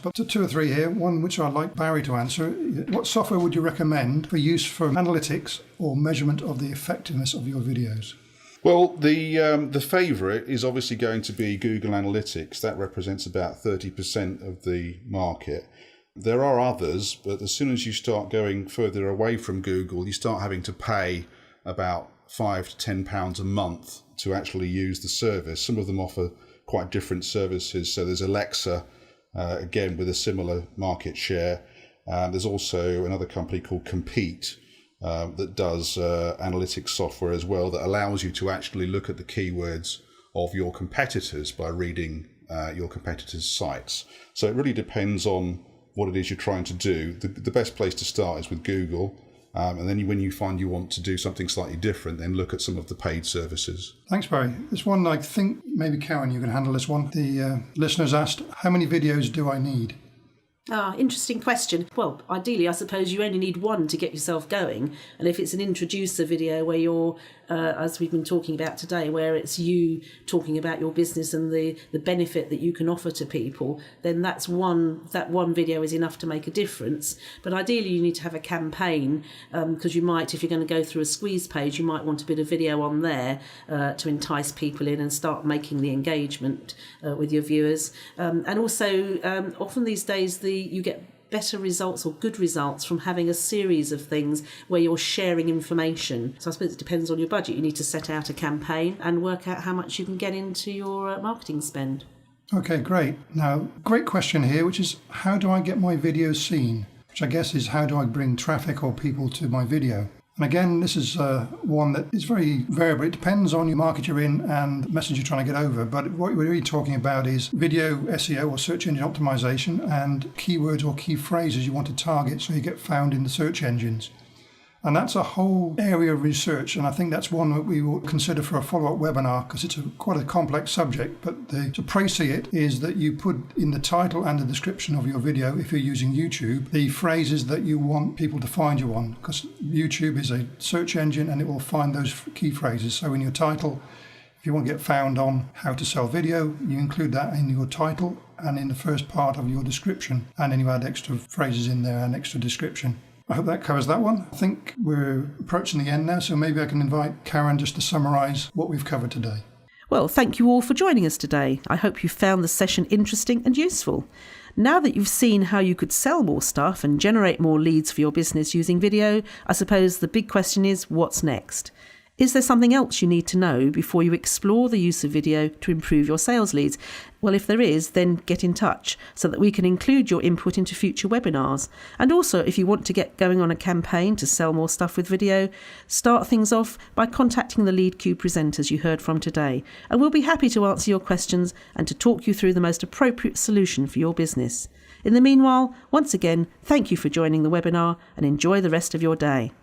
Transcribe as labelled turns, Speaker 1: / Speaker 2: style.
Speaker 1: But two or three here, one which I'd like Barry to answer. What software would you recommend for use for analytics or measurement of the effectiveness of your videos?
Speaker 2: Well, the favourite is obviously going to be Google Analytics. That represents about 30% of the market. There are others, but as soon as you start going further away from Google, you start having to pay about £5 to £10 a month to actually use the service. Some of them offer quite different services. So there's Alexa, again, with a similar market share. There's also another company called Compete that does analytics software as well, that allows you to actually look at the keywords of your competitors by reading your competitors' sites. So it really depends on what it is you're trying to do. The best place to start is with Google. And then when you find you want to do something slightly different, then look at some of the paid services.
Speaker 1: Thanks, Barry. This one, I think maybe Karen, you can handle this one. The listeners asked, how many videos do I need?
Speaker 3: Interesting question. Well, ideally, I suppose you only need one to get yourself going. And if it's an introducer video where you're, as we've been talking about today, where it's you talking about your business and the benefit that you can offer to people, then that one video is enough to make a difference. But ideally, you need to have a campaign, because you might, if you're going to go through a squeeze page, you might want a bit of video on there to entice people in and start making the engagement with your viewers. And also, often these days, you get better results or good results from having a series of things where you're sharing information. So I suppose it depends on your budget. You need to set out a campaign and work out how much you can get into your marketing spend.
Speaker 1: Okay, great. Now, great question here, which is how do I get my videos seen? Which I guess is how do I bring traffic or people to my video? And again, this is one that is very variable. It depends on your market you're in and the message you're trying to get over. But what we're really talking about is video SEO or search engine optimization and keywords or key phrases you want to target so you get found in the search engines. And that's a whole area of research, and I think that's one that we will consider for a follow-up webinar because it's quite a complex subject. But to précis it is that you put in the title and the description of your video, if you're using YouTube, the phrases that you want people to find you on, because YouTube is a search engine and it will find those key phrases. So in your title, if you want to get found on how to sell video, you include that in your title and in the first part of your description, and then you add extra phrases in there and extra description. I hope that covers that one. I think we're approaching the end now, so maybe I can invite Karen just to summarise what we've covered today.
Speaker 3: Well, thank you all for joining us today. I hope you found the session interesting and useful. Now that you've seen how you could sell more stuff and generate more leads for your business using video, I suppose the big question is, what's next? Is there something else you need to know before you explore the use of video to improve your sales leads? Well, if there is, then get in touch so that we can include your input into future webinars. And also, if you want to get going on a campaign to sell more stuff with video, start things off by contacting the LeadCube presenters you heard from today. And we'll be happy to answer your questions and to talk you through the most appropriate solution for your business. In the meanwhile, once again, thank you for joining the webinar and enjoy the rest of your day.